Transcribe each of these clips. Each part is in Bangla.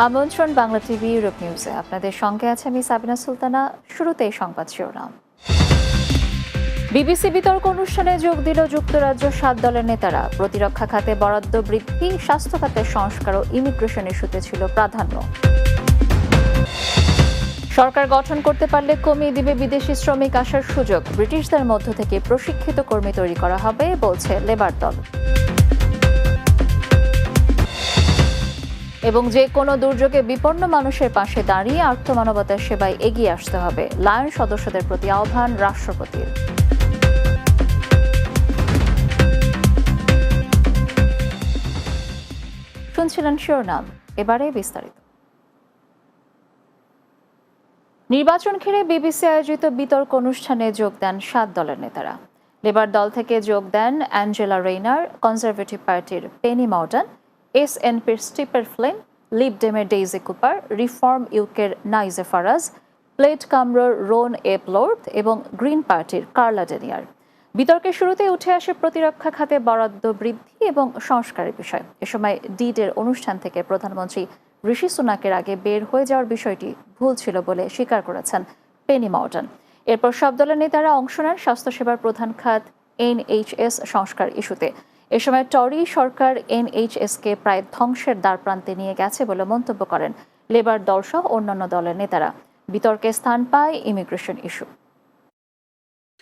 আমন্ত্রণ বাংলা টিভি ইউরোপ নিউজে। আপনাদের সঙ্গে আছে আমি সাবিনা সুলতানা। শুরুতেই সংবাদ শিরোনাম। বিবিসি বিতর্ক অনুষ্ঠানে যোগ দিল যুক্তরাজ্য 7 দলের নেতারা। প্রতিরক্ষা খাতে বরাদ্দ বৃদ্ধি, স্বাস্থ্য খাতের সংস্কার ও ইমিগ্রেশন ইস্যুতে ছিল প্রাধান্য। সরকার গঠন করতে পারলে কমিয়ে দিবে বিদেশি শ্রমিক আসার সুযোগ। ব্রিটিশদের মধ্য থেকে প্রশিক্ষিত কর্মী তৈরি করা হবে বলছে লেবার দল। এবং যে কোনো দুর্যোগে বিপন্ন মানুষের পাশে দাঁড়িয়ে আর্থমানবতার সেবায় এগিয়ে আসতে হবে, লায়ন সদস্যদের প্রতি আহ্বান রাষ্ট্রপতির। শুনছিলেন শিরোনাম, এবারে বিস্তারিত। নির্বাচন ঘিরে বিবিসি আয়োজিত বিতর্ক অনুষ্ঠানে যোগ দেন 7 দলের নেতারা। লেবার দল থেকে যোগ দেন অ্যাঞ্জেলা রেইনার, কনজারভেটিভ পার্টির পেনি মর্ডান, এসএনপির স্টিফেন ফ্লিন, লিব ডেমের ডেইজি কুপার, রিফর্ম ইউকের নাইজে ফারাজ, প্লেট কামরোর রোন এপলোর্থ এবং গ্রিন পার্টির কার্লা ডেনিয়ার। বিতর্কের শুরুতে উঠে আসে প্রতিরক্ষা খাতে বরাদ্দ বৃদ্ধি এবং সংস্কারের বিষয়। এ সময় ডিডের অনুষ্ঠান থেকে প্রধানমন্ত্রী ঋষি সুনাকের আগে বের হয়ে যাওয়ার বিষয়টি ভুল ছিল বলে স্বীকার করেছেন পেনি মর্ডান। এরপর সব দলের নেতারা অংশ নেন স্বাস্থ্যসেবার প্রধান খাত NHS সংস্কার ইস্যুতে। এ সময় টরি সরকার NHS-কে প্রায় ধ্বংসের দ্বারপ্রান্তে নিয়ে গেছে বলে মন্তব্য করেন লেবার দলসহ অন্যান্য দলের নেতারা। বিতর্কে স্থান পায় immigration issue.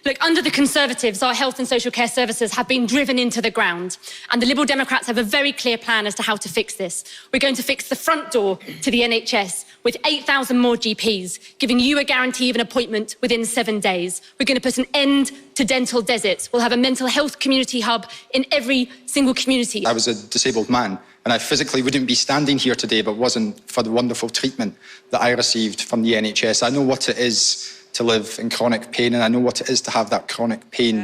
Look, under the Conservatives, our health and social care services have been driven into the ground. And the Liberal Democrats have a very clear plan as to how to fix this. We're going to fix the front door to the NHS with 8,000 more GPs, giving you a guarantee of an appointment within 7 days. We're going to put an end to dental deserts. We'll have a mental health community hub in every single community. I was a disabled man, and I physically wouldn't be standing here today if it wasn't for the wonderful treatment that I received from the NHS. I know what it is to live in chronic pain, and I know what it is to have that chronic pain.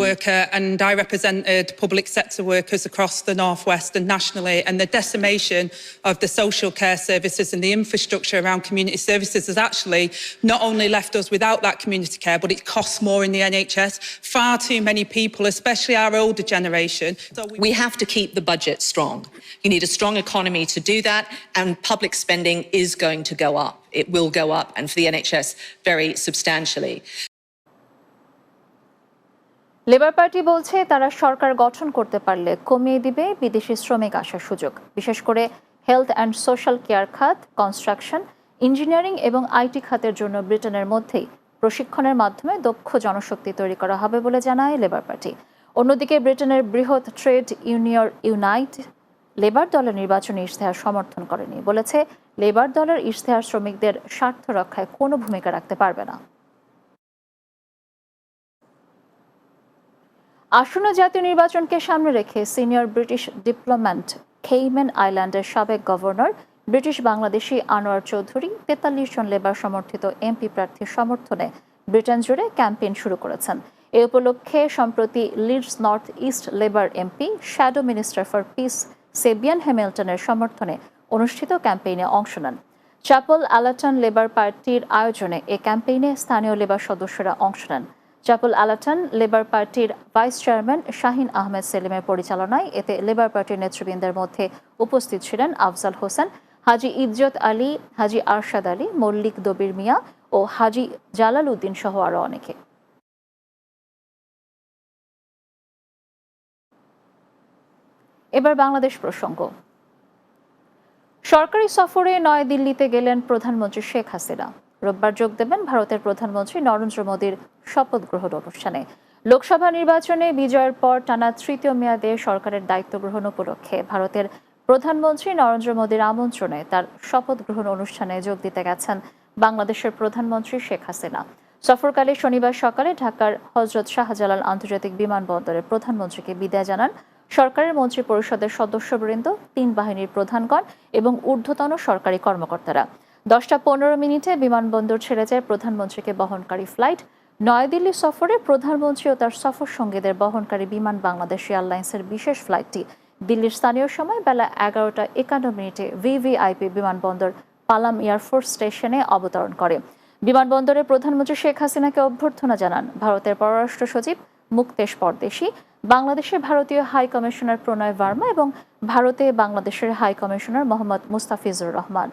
Worker, and I represented public sector workers across the Northwest and nationally, and the decimation of the social care services and the infrastructure around community services has actually not only left us without that community care, but it costs more in the NHS. Far too many people, especially our older generation. So we have to keep the budget strong. You need a strong economy to do that, and public spending is going to go up. It will go up, and for the NHS, very substantially. Labour party বলছে তারা সরকার গঠন করতে পারলে কমিয়ে দিবে বিদেশি শ্রমিক আসার সুযোগ। বিশেষ করে হেলথ অ্যান্ড সোশ্যাল কেয়ার খাত, কনস্ট্রাকশন, ইঞ্জিনিয়ারিং এবং আইটি খাতের জন্য ব্রিটেনের মধ্যেই প্রশিক্ষণের মাধ্যমে দক্ষ জনশক্তি তৈরি করা হবে বলে জানায় লেবার পার্টি। অন্যদিকে ব্রিটেনের বৃহৎ ট্রেড ইউনিয়ন ইউনাইট লেবার দলের নির্বাচনী ইশতেহার সমর্থন করেনি। বলেছে লেবার দলের ইশতেহার শ্রমিকদের স্বার্থ রক্ষায় কোনো ভূমিকা রাখতে পারবে না। আসন্ন জাতীয় নির্বাচনকে সামনে রেখে সিনিয়র ব্রিটিশ ডিপ্লোম্যাট, কেইম্যান আইল্যান্ডের সাবেক গভর্নর ব্রিটিশ বাংলাদেশি আনোয়ার চৌধুরী 43 জন লেবার সমর্থিত এমপি প্রার্থীর সমর্থনে ব্রিটেন জুড়ে ক্যাম্পেইন শুরু করেছেন। এ উপলক্ষে সম্প্রতি Leeds North East Labour MP, shadow minister for peace Fabian হ্যামিল্টনের সমর্থনে অনুষ্ঠিত ক্যাম্পেইনে অংশ নেন। চ্যাপল অ্যালাটন লেবার পার্টির আয়োজনে এ ক্যাম্পেইনে স্থানীয় লেবার সদস্যরা অংশ নেন। চ্যাপল অ্যালাটন লেবার পার্টির ভাইস চেয়ারম্যান শাহিন আহমেদ সেলিমের পরিচালনায় এতে লেবার পার্টির নেতৃবৃন্দের মধ্যে উপস্থিত ছিলেন আফজাল হোসেন, হাজি ইজ্জত আলী, হাজি আরশাদ আলী, মল্লিক দবির মিয়া ও হাজি জালাল উদ্দিন সহ আরও অনেকে। এবার বাংলাদেশ প্রসঙ্গ। সরকারি সফরে নয়াদিল্লিতে গেলেন প্রধানমন্ত্রী শেখ হাসিনা। রোববার যোগ দেবেন ভারতের প্রধানমন্ত্রী নরেন্দ্র মোদীর শপথ গ্রহণ অনুষ্ঠানে। লোকসভা নির্বাচনে বিজয়ের পর টানা তৃতীয় মেয়াদে সরকারের দায়িত্ব গ্রহণ উপলক্ষে ভারতের প্রধানমন্ত্রী নরেন্দ্র মোদীর আমন্ত্রণে তার শপথ গ্রহণ অনুষ্ঠানে যোগ দিতে গেছেন বাংলাদেশের প্রধানমন্ত্রী শেখ হাসিনা। সফরকালে শনিবার সকালে ঢাকার হজরত শাহজালাল আন্তর্জাতিক বিমানবন্দরে প্রধানমন্ত্রীকে বিদায় জানান সরকারের মন্ত্রী পরিষদের সদস্যবৃন্দ, 3 বাহিনীর প্রধানগণ এবং ঊর্ধ্বতন সরকারি কর্মকর্তারা। 10:15 বিমানবন্দর ছেড়ে যায় প্রধানমন্ত্রীকে বহনকারী ফ্লাইট। নয়াদিল্লি সফরে প্রধানমন্ত্রী ও তার সফর সঙ্গীদের বহনকারী বিমান বাংলাদেশ এয়ারলাইন্সের বিশেষ ফ্লাইটটি দিল্লির স্থানীয় সময় বেলা 11:51 ভিভিআইপি বিমানবন্দর পালাম এয়ারফোর্স স্টেশনে অবতরণ করে। বিমানবন্দরে প্রধানমন্ত্রী শেখ হাসিনাকে অভ্যর্থনা জানান ভারতের পররাষ্ট্র সচিব মুক্তেশ পরদেশী, বাংলাদেশের ভারতীয় হাই কমিশনার প্রণয় ভার্মা এবং ভারতে বাংলাদেশের হাই কমিশনার মোহাম্মদ মুস্তাফিজুর রহমান।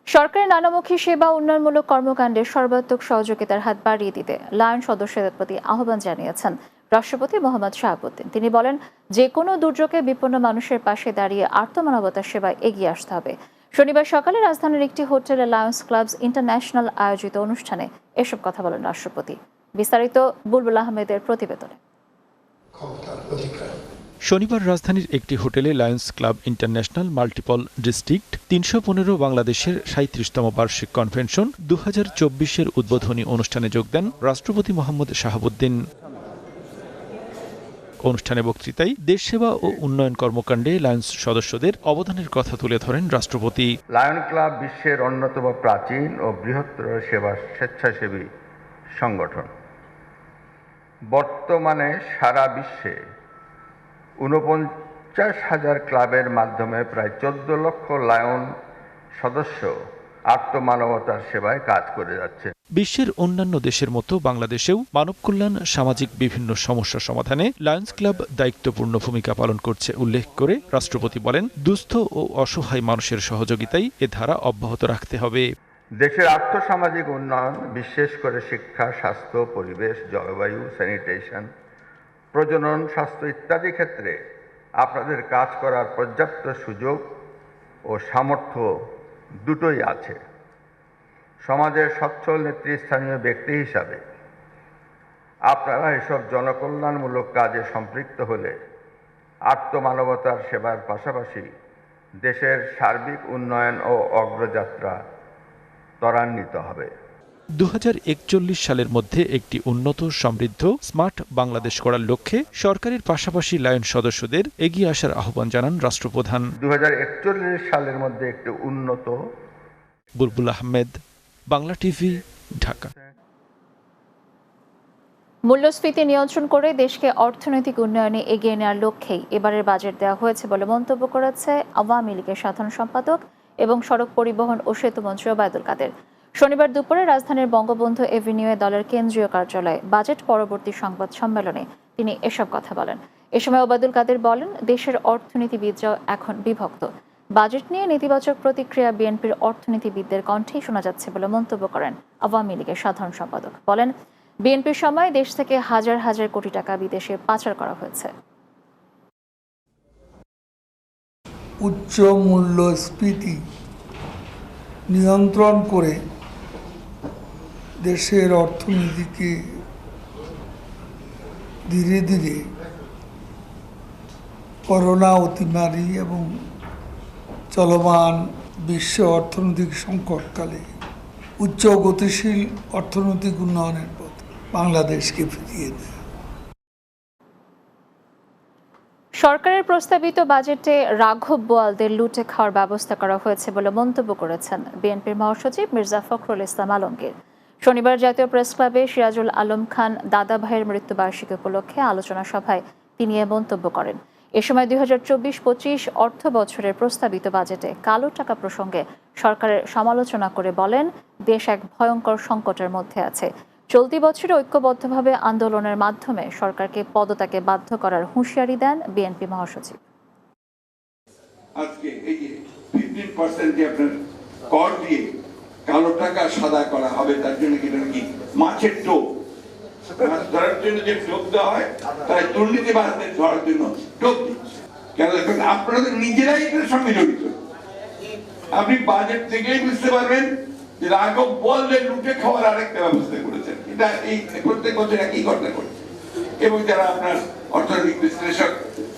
সরকারের নানামুখী সেবা উন্নয়নমূলক কর্মকাণ্ডে সর্বাত্মক সহযোগিতার হাত বাড়িয়ে দিতে লায়ন সদস্যদের প্রতি আহ্বান জানিয়েছেন রাষ্ট্রপতি মোহাম্মদ শাহাবুদ্দিন। তিনি বলেন, যে কোনো দুর্যোগে বিপন্ন মানুষের পাশে দাঁড়িয়ে আর্তমানবতার সেবায় এগিয়ে আসতে হবে। শনিবার সকালে রাজধানীর একটি হোটেলে লায়ন্স ক্লাবস ইন্টারন্যাশনাল আয়োজিত অনুষ্ঠানে এসব কথা বলেন রাষ্ট্রপতি। বিস্তারিত বুলবুল আহমেদের প্রতিবেদনে। শনিবার রাজধানীর একটি হোটেলে Lions club international multiple district ৩১৫ বাংলাদেশের ৩৭তম বার্ষিক কনভেনশন ২০২৪-এর উদ্বোধনী অনুষ্ঠানে যোগ দেন রাষ্ট্রপতি মোহাম্মদ শাহাবুদ্দিন। অনুষ্ঠানে বক্তৃতায় দেশ সেবা ও উন্নয়ন কর্মকাণ্ডে লায়ন্স সদস্যদের অবদানের কথা তুলে ধরেন রাষ্ট্রপতি। লায়ন ক্লাব বিশ্বের অন্যতম প্রাচীন ও বৃহত্তর সেবা স্বেচ্ছাসেবী সংগঠন। বর্তমানে সারা বিশ্বে ৪৯,০০০ ক্লাবের মাধ্যমে প্রায় ১৪ লক্ষ লায়ন সদস্য আর্তমানবতার সেবায় কাজ করে যাচ্ছে। বিশ্বের অন্যান্য দেশের মতো বাংলাদেশেও মানব কল্যাণ, সামাজিক বিভিন্ন সমস্যা সমাধানে লায়ন্স ক্লাব দায়িত্বপূর্ণ ভূমিকা পালন করছে উল্লেখ করে রাষ্ট্রপতি বলেন, দুস্থ ও অসহায় মানুষের সহযোগিতায় এ ধারা অব্যাহত রাখতে হবে। দেশের আর্থসামাজিক উন্নয়ন, বিশেষ করে শিক্ষা, স্বাস্থ্য, পরিবেশ, জলবায়ু, স্যানিটেশন, প্রজনন, স্বাস্থ্য ইত্যাদি ক্ষেত্রে আপনাদের কাজ করার পর্যাপ্ত সুযোগ ও সামর্থ্য দুটোই আছে। সমাজের সচ্ছল নেতৃস্থানীয় ব্যক্তি হিসাবে আপনারা এসব জনকল্যাণমূলক কাজে সম্পৃক্ত হলে আর্তমানবতার সেবার পাশাপাশি দেশের সার্বিক উন্নয়ন ও অগ্রযাত্রা ত্বরান্বিত হবে। ২০৪১ সালের মধ্যে একটি উন্নত, সমৃদ্ধ, স্মার্ট বাংলাদেশ গড়ার লক্ষ্যে সরকারের পাশাপাশি লায়ন সদস্যদের এগিয়ে আসার আহ্বান জানান রাষ্ট্রপ্রধান। ২০৪১ সালের মধ্যে একটি উন্নত। বুলবুল আহমেদ, বাংলা টিভি, ঢাকা। মূল্যস্ফীতি নিয়ন্ত্রণ করে দেশকে অর্থনৈতিক উন্নয়নে এগিয়ে নেওয়ার লক্ষ্যেই এবারের বাজেট দেওয়া হয়েছে বলে মন্তব্য করেছে আওয়ামী লীগের সাধারণ সম্পাদক এবং সড়ক পরিবহন ও সেতু মন্ত্রী ওবায়দুল কাদের। শনিবার দুপুরে রাজধানীর বঙ্গবন্ধু এভিনিউয়ে দলের কেন্দ্রীয় কার্যালয়ে বাজেট পরবর্তী সংবাদ সম্মেলনে তিনি এসব কথা বলেন। এ সময় ওবায়দুল কাদের বলেন, দেশের অর্থনীতিবিদরাও এখন বিভক্ত। বাজেট নিয়ে নেতিবাচক প্রতিক্রিয়া বিএনপির অর্থনীতিবিদদের কণ্ঠেই শোনা যাচ্ছে বলে মন্তব্য করেন আওয়ামী লীগের সাধারণ সম্পাদক। বলেন, বিএনপির সময় দেশ থেকে হাজার হাজার কোটি টাকা বিদেশে পাচার করা হয়েছে। উচ্চ মূল্যস্ফীতি নিয়ন্ত্রণ করে দেশের অর্থনীতিকে ধীরে ধীরে করোনা অতিমারি এবং চলমান বিশ্ব অর্থনৈতিক সংকটকালে উচ্চ গতিশীল অর্থনৈতিক উন্নয়নের পথ বাংলাদেশকে ফিরিয়ে দেয়। সরকারের প্রস্তাবিত বাজেটে রাঘব বোয়ালদের লুটে খাওয়ার ব্যবস্থা করা হয়েছে বলে মন্তব্য করেছেন বিএনপির মহাসচিব মির্জা ফখরুল ইসলাম আলমগীর। শনিবার জাতীয় প্রেস ক্লাবে সিরাজুল আলম খান দাদা ভাইয়ের মৃত্যুবার্ষিকী উপলক্ষে আলোচনা সভায় তিনি এ মন্তব্য করেন। এ সময় ২০২৪-২৫ অর্থ বছরের প্রস্তাবিত বাজেটে কালো টাকা প্রসঙ্গে সরকারের সমালোচনা করে বলেন, দেশ এক ভয়ঙ্কর সংকটের মধ্যে আছে। চলতি বছরে ঐক্যবদ্ধভাবে আন্দোলনের মাধ্যমে সরকারকে পদত্যাগে বাধ্য করার হুঁশিয়ারি দেন বিএনপি মহাসচিব। আজকে এই যে 15% যে আপনার কর দিয়ে কালো টাকা সাদা করা হবে, তার জন্য কি মাছের টোপ ধরার জন্য যে টোপ দেওয়া হয়, তাই দুর্নীতিবাজদের ধরার জন্য টোপ দিচ্ছে। কেন দেখুন, আপনারা নিজেরাই এটার সঙ্গে জড়িত। আপনি বাজেট থেকেই বুঝতে পারবেন যে রাঘব বোয়ালদের লুটে খাওয়ার আরেকটা ব্যবস্থা করেছেন। এটা এই প্রত্যেক বছর একই ঘটনা করছে এবং যারা আপনার অর্থনৈতিক বিশ্লেষক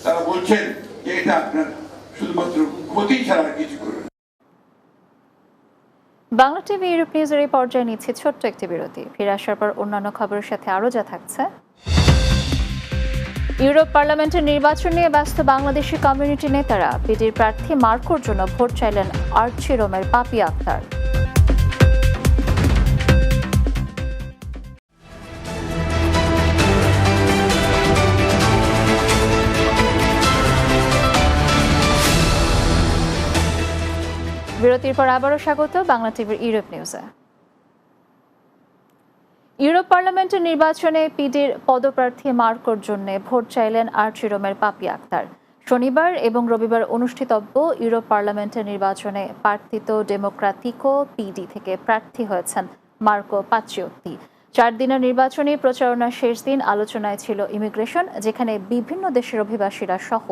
তারা বলছেন যে এটা আপনার শুধুমাত্র ক্ষতি ছাড়া আর কিছু করবে না। বাংলা টিভি ইউরোপ নিউজের এই পর্যায়ে নিচ্ছে ছোট্ট একটি বিরতি। ফিরে আসার পর অন্যান্য খবরের সাথে আরও যা থাকছে। ইউরোপ পার্লামেন্টের নির্বাচন নিয়ে ব্যস্ত বাংলাদেশি কমিউনিটি নেতারা। পিডির প্রার্থী মার্কোর জন্য ভোট চাইলেন আর্চি রোমের পাপিয়া আক্তার। বিরতির পর আবারও স্বাগত বাংলা টিভির ইউরোপ নিউজে। ইউরোপ পার্লামেন্টের নির্বাচনে পিডির পদপ্রার্থী মার্কোর জন্য ভোট চাইলেন আর্চি রোমের পাপিয়া আক্তার। শনিবার এবং রবিবার অনুষ্ঠিতব্য ইউরোপ পার্লামেন্টের নির্বাচনে পার্থিত ডেমোক্রাতিকো পিডি থেকে প্রার্থী হয়েছেন মার্কো পাচ্চিওত্তি। 4 দিনের নির্বাচনী প্রচারণার শেষ দিন আলোচনায় ছিল ইমিগ্রেশন, যেখানে বিভিন্ন দেশের অভিবাসীরা সহ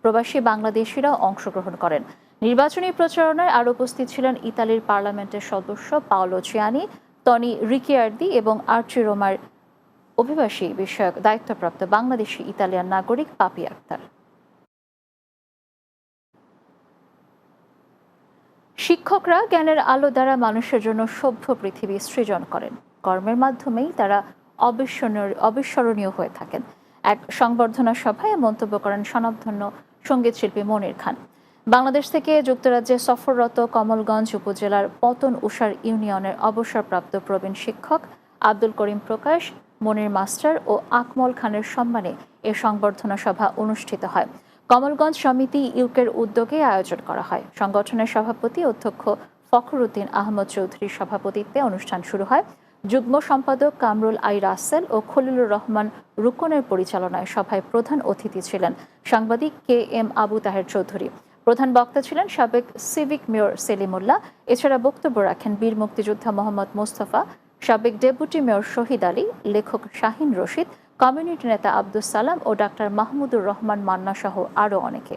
প্রবাসী বাংলাদেশিরাও অংশগ্রহণ করেন। নির্বাচনী প্রচারণায় আরও উপস্থিত ছিলেন ইতালির পার্লামেন্টের সদস্য পাওলো চিয়ানি, টনি রিকিয়ার্দি এবং আর্চি রোমার অভিবাসী বিষয়ক দায়িত্বপ্রাপ্ত বাংলাদেশি ইতালিয়ান নাগরিক পাপিয়া আক্তার। শিক্ষকরা জ্ঞানের আলো দ্বারা মানুষের জন্য সভ্য পৃথিবী সৃজন করেন। কর্মের মাধ্যমেই তারা অবিস্মরণীয় হয়ে থাকেন। এক সংবর্ধনা সভায় মন্তব্য করেন স্বনামধন্য সঙ্গীত শিল্পী মনির খান। বাংলাদেশ থেকে যুক্তরাজ্যে সফররত কমলগঞ্জ উপজেলার পতন উষার ইউনিয়নের অবসরপ্রাপ্ত প্রবীণ শিক্ষক আব্দুল করিম প্রকাশ, মনির মাস্টার ও আকমল খানের সম্মানে এ সংবর্ধনা সভা অনুষ্ঠিত হয়। কমলগঞ্জ সমিতি ইউকের উদ্যোগে আয়োজন করা হয়। সংগঠনের সভাপতি অধ্যক্ষ ফখরুদ্দিন আহমদ চৌধুরীর সভাপতিত্বে অনুষ্ঠান শুরু হয়। যুগ্ম সম্পাদক কামরুল আই রাসেল ও খলিলুর রহমান রুকনের পরিচালনায় সভায় প্রধান অতিথি ছিলেন সাংবাদিক KM আবু তাহের চৌধুরী। প্রধান বক্তা ছিলেন সাবেক সিভিক মেয়র সেলিমুল্লাহ। এছাড়া বক্তব্য রাখেন বীর মুক্তিযোদ্ধা মোহাম্মদ মোস্তফা, সাবেক ডেপুটি মেয়র শহীদ আলী, লেখক শাহিন রশিদ, কমিউনিটি নেতা আব্দুস সালাম ও ডাক্তার মাহমুদুর রহমান মান্না সহ আরও অনেকে।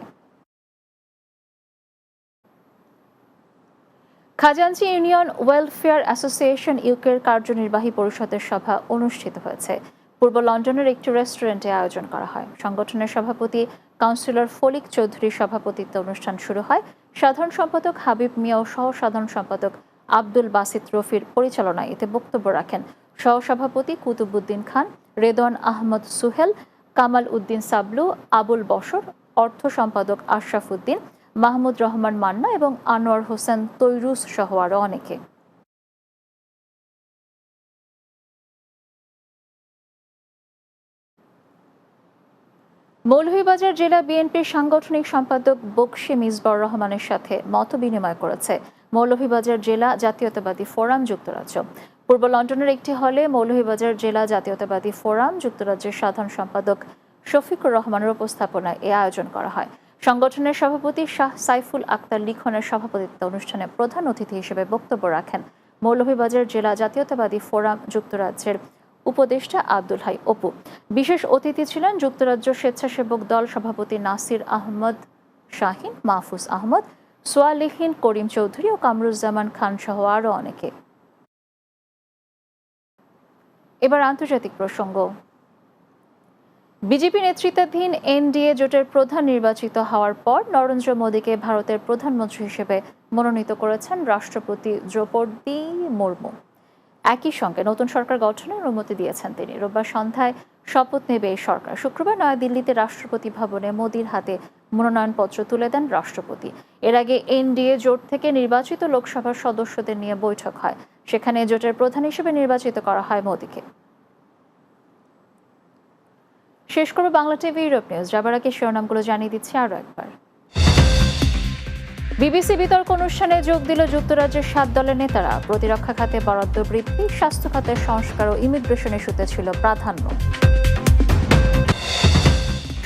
খাজাঞ্চি ইউনিয়ন ওয়েলফেয়ার অ্যাসোসিয়েশন ইউকের কার্যনির্বাহী পরিষদের সভা অনুষ্ঠিত হয়েছে। পূর্ব লন্ডনের একটি রেস্টুরেন্টে আয়োজন করা হয়। সংগঠনের সভাপতি কাউন্সিলর ফলিক চৌধুরীর সভাপতিত্বে অনুষ্ঠান শুরু হয়। সাধারণ সম্পাদক হাবিব মিয়া ও সহ সাধারণ সম্পাদক আব্দুল বাসিত রফির পরিচালনায় এতে বক্তব্য রাখেন সহসভাপতি কুতুবুদ্দিন খান, রেদওয়ান আহমদ সুহেল, কামাল উদ্দিন সাবলু, আবুল বশর, অর্থ সম্পাদক আশরাফ উদ্দিন, মাহমুদ রহমান মান্না এবং আনোয়ার হোসেন তৈরুস সহ আরও অনেকে। মৌলভীবাজার জেলা বিএনপির সাংগঠনিক সম্পাদক বকশী মিসবাউর রহমানের সাথে মত বিনিময় করেছে মৌলভীবাজার জেলা জাতীয়তাবাদী ফোরাম যুক্তরাজ্য। পূর্ব লন্ডনের একটি হলে মৌলভীবাজার জেলা জাতীয়তাবাদী ফোরাম যুক্তরাজ্যের সাধারণ সম্পাদক শফিকুর রহমানের উপস্থাপনায় এ আয়োজন করা হয়। সংগঠনের সভাপতি শাহ সাইফুল আক্তার লিখনের সভাপতিত্বে অনুষ্ঠানে প্রধান অতিথি হিসেবে বক্তব্য রাখেন মৌলভীবাজার জেলা জাতীয়তাবাদী ফোরাম যুক্তরাজ্যের উপদেষ্টা আব্দুল হাই অপু। বিশেষ অতিথি ছিলেন যুক্তরাজ্য স্বেচ্ছাসেবক দল সভাপতি নাসির আহমদ শাহিন, মাহফুজ আহমদ, সোয়ালিহিন করিম চৌধুরী ও কামরুজ্জামান খান সহ আরও অনেকে। এবার আন্তর্জাতিক প্রসঙ্গ। বিজেপি নেতৃত্বাধীন এনডিএ জোটের প্রধান নির্বাচিত হওয়ার পর নরেন্দ্র মোদীকে ভারতের প্রধানমন্ত্রী হিসেবে মনোনীত করেছেন রাষ্ট্রপতি দ্রৌপদী মুর্মু। একই সঙ্গে নতুন সরকার গঠনের অনুমতি দিয়েছেন তিনি। রোববার সন্ধ্যায় শপথ নেবে এই সরকার। শুক্রবার নয়াদিল্লিতে রাষ্ট্রপতি ভবনে মোদীর হাতে মনোনয়নপত্র তুলে দেন রাষ্ট্রপতি। এর আগে এনডিএ জোট থেকে নির্বাচিত লোকসভার সদস্যদের নিয়ে বৈঠক হয়। সেখানে জোটের প্রধান হিসেবে নির্বাচিত করা হয় মোদীকে। শেষ করব বাংলা টিভি ইউরোপ নিউজ। যাবার আগে শিরোনামগুলো জানিয়ে দিচ্ছি আরও একবার। বিবিসি বিতর্ক অনুষ্ঠানে যোগ দিল যুক্তরাজ্যের 7 দলের নেতারা। প্রতিরক্ষা খাতে বরাদ্দ বৃদ্ধি, স্বাস্থ্য খাতের সংস্কার ও ইমিগ্রেশন ইস্যুতে ছিল প্রাধান্য।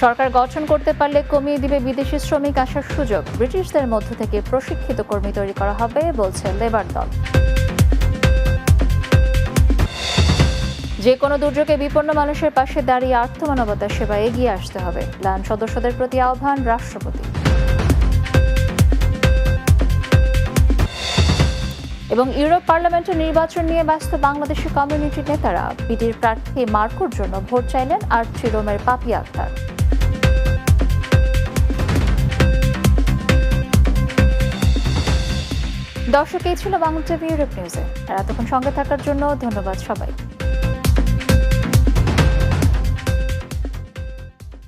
সরকার গঠন করতে পারলে কমিয়ে দিবে বিদেশি শ্রমিক আসার সুযোগ। ব্রিটিশদের মধ্য থেকে প্রশিক্ষিত কর্মী তৈরি করা হবে বলছে লেবার দল। যে কোনো দুর্যোগে বিপন্ন মানুষের পাশে দাঁড়িয়ে আর্থমানবতার সেবায় এগিয়ে আসতে হবে, লায়ন সদস্যদের প্রতি আহ্বান রাষ্ট্রপতি। এবং ইউরোপ পার্লামেন্টের নির্বাচন নিয়ে ব্যস্ত বাংলাদেশি কমিউনিটি নেতারা। পিডির প্রার্থী মার্কোর জন্য ভোট চাইলেন আর্চি রোমের পাপিয়া আক্তার। দর্শক, এই ছিল বাংলা টিভি ইউরোপ নিউজে। আর এতক্ষণ সঙ্গে থাকার জন্য ধন্যবাদ সবাই।